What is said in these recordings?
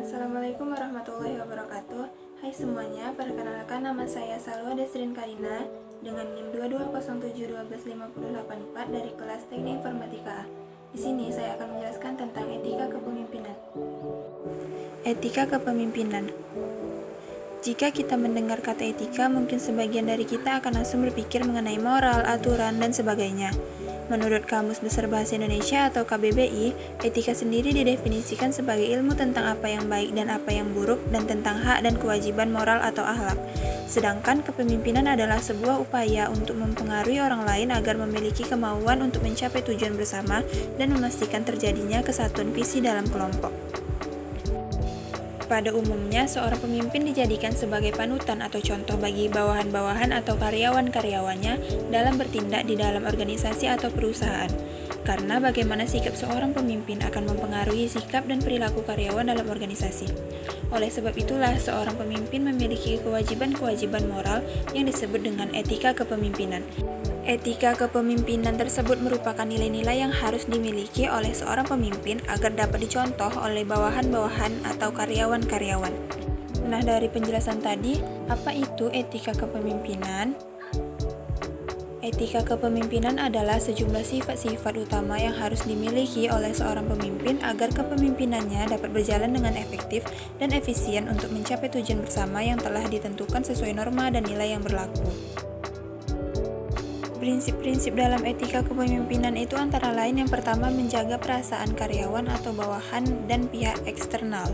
Assalamualaikum warahmatullahi wabarakatuh. Hai semuanya, perkenalkan nama saya Salwa Desrin Karina dengan NIM 220712158 dari kelas Teknik Informatika A. Di sini saya akan menjelaskan tentang etika kepemimpinan. Etika kepemimpinan. Jika kita mendengar kata etika, mungkin sebagian dari kita akan langsung berpikir mengenai moral, aturan, dan sebagainya. Menurut Kamus Besar Bahasa Indonesia atau KBBI, etika sendiri didefinisikan sebagai ilmu tentang apa yang baik dan apa yang buruk dan tentang hak dan kewajiban moral atau akhlak. Sedangkan kepemimpinan adalah sebuah upaya untuk mempengaruhi orang lain agar memiliki kemauan untuk mencapai tujuan bersama dan memastikan terjadinya kesatuan visi dalam kelompok. Pada umumnya, seorang pemimpin dijadikan sebagai panutan atau contoh bagi bawahan-bawahan atau karyawan-karyawannya dalam bertindak di dalam organisasi atau perusahaan. Karena bagaimana sikap seorang pemimpin akan mempengaruhi sikap dan perilaku karyawan dalam organisasi. Oleh sebab itulah, seorang pemimpin memiliki kewajiban-kewajiban moral yang disebut dengan etika kepemimpinan. Etika kepemimpinan tersebut merupakan nilai-nilai yang harus dimiliki oleh seorang pemimpin agar dapat dicontoh oleh bawahan-bawahan atau karyawan-karyawan. Nah, dari penjelasan tadi, apa itu etika kepemimpinan? Etika kepemimpinan adalah sejumlah sifat-sifat utama yang harus dimiliki oleh seorang pemimpin agar kepemimpinannya dapat berjalan dengan efektif dan efisien untuk mencapai tujuan bersama yang telah ditentukan sesuai norma dan nilai yang berlaku. Prinsip-prinsip dalam etika kepemimpinan itu antara lain yang pertama menjaga perasaan karyawan atau bawahan dan pihak eksternal.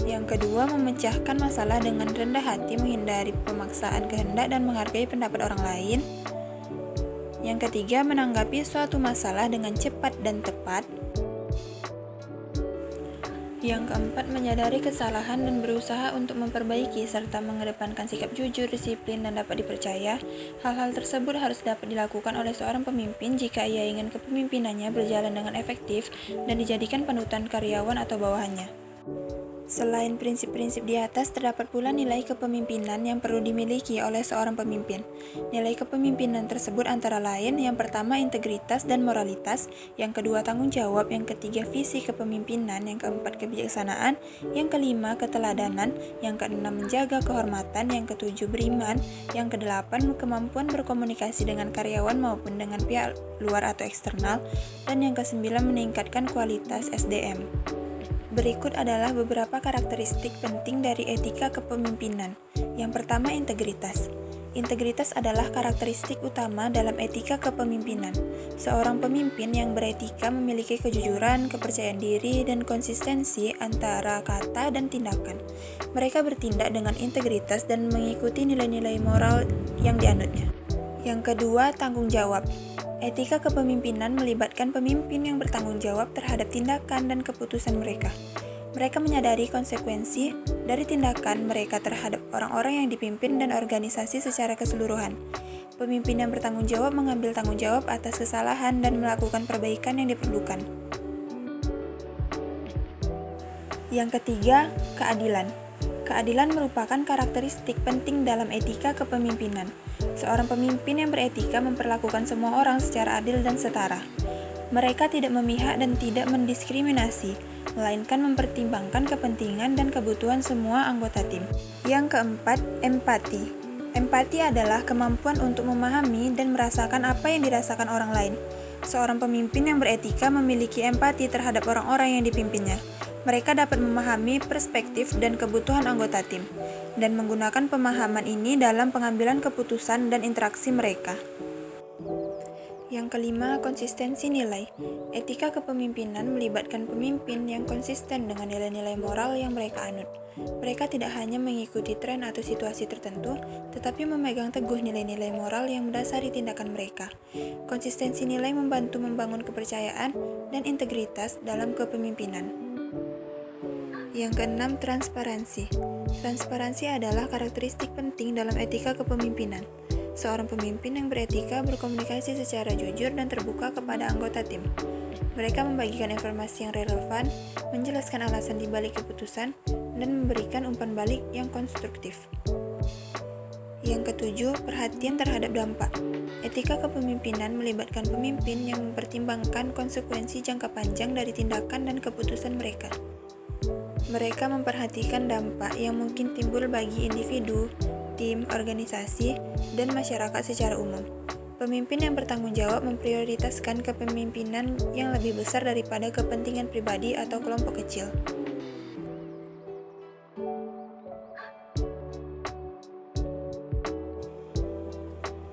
Yang kedua, memecahkan masalah dengan rendah hati, menghindari pemaksaan kehendak dan menghargai pendapat orang lain. Yang ketiga, menanggapi suatu masalah dengan cepat dan tepat. Yang keempat, menyadari kesalahan dan berusaha untuk memperbaiki serta mengedepankan sikap jujur, disiplin, dan dapat dipercaya. Hal-hal tersebut harus dapat dilakukan oleh seorang pemimpin jika ia ingin kepemimpinannya berjalan dengan efektif dan dijadikan panutan karyawan atau bawahannya. Selain prinsip-prinsip di atas, terdapat pula nilai kepemimpinan yang perlu dimiliki oleh seorang pemimpin. Nilai kepemimpinan tersebut antara lain, yang pertama integritas dan moralitas, yang kedua tanggung jawab, yang ketiga visi kepemimpinan, yang keempat kebijaksanaan, yang kelima keteladanan, yang keenam menjaga kehormatan, yang ketujuh beriman, yang kedelapan kemampuan berkomunikasi dengan karyawan maupun dengan pihak luar atau eksternal, dan yang kesembilan meningkatkan kualitas SDM. Berikut adalah beberapa karakteristik penting dari etika kepemimpinan. Yang pertama, integritas. Integritas adalah karakteristik utama dalam etika kepemimpinan. Seorang pemimpin yang beretika memiliki kejujuran, kepercayaan diri, dan konsistensi antara kata dan tindakan. Mereka bertindak dengan integritas dan mengikuti nilai-nilai moral yang dianutnya. Yang kedua, tanggung jawab. Etika kepemimpinan melibatkan pemimpin yang bertanggung jawab terhadap tindakan dan keputusan mereka. Mereka menyadari konsekuensi dari tindakan mereka terhadap orang-orang yang dipimpin dan organisasi secara keseluruhan. Pemimpin yang bertanggung jawab mengambil tanggung jawab atas kesalahan dan melakukan perbaikan yang diperlukan. Yang ketiga, keadilan. Keadilan merupakan karakteristik penting dalam etika kepemimpinan. Seorang pemimpin yang beretika memperlakukan semua orang secara adil dan setara. Mereka tidak memihak dan tidak mendiskriminasi, melainkan mempertimbangkan kepentingan dan kebutuhan semua anggota tim. Yang keempat, empati. Empati adalah kemampuan untuk memahami dan merasakan apa yang dirasakan orang lain. Seorang pemimpin yang beretika memiliki empati terhadap orang-orang yang dipimpinnya. Mereka dapat memahami perspektif dan kebutuhan anggota tim, dan menggunakan pemahaman ini dalam pengambilan keputusan dan interaksi mereka. Yang kelima, konsistensi nilai. Etika kepemimpinan melibatkan pemimpin yang konsisten dengan nilai-nilai moral yang mereka anut. Mereka tidak hanya mengikuti tren atau situasi tertentu, tetapi memegang teguh nilai-nilai moral yang mendasari tindakan mereka. Konsistensi nilai membantu membangun kepercayaan dan integritas dalam kepemimpinan. Yang keenam, transparansi. Transparansi adalah karakteristik penting dalam etika kepemimpinan. Seorang pemimpin yang beretika berkomunikasi secara jujur dan terbuka kepada anggota tim. Mereka membagikan informasi yang relevan, menjelaskan alasan dibalik keputusan, dan memberikan umpan balik yang konstruktif. Yang ketujuh, perhatian terhadap dampak. Etika kepemimpinan melibatkan pemimpin yang mempertimbangkan konsekuensi jangka panjang dari tindakan dan keputusan mereka. Mereka memperhatikan dampak yang mungkin timbul bagi individu, tim, organisasi, dan masyarakat secara umum. Pemimpin yang bertanggung jawab memprioritaskan kepemimpinan yang lebih besar daripada kepentingan pribadi atau kelompok kecil.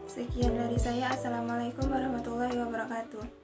Sekian dari saya. Assalamualaikum warahmatullahi wabarakatuh.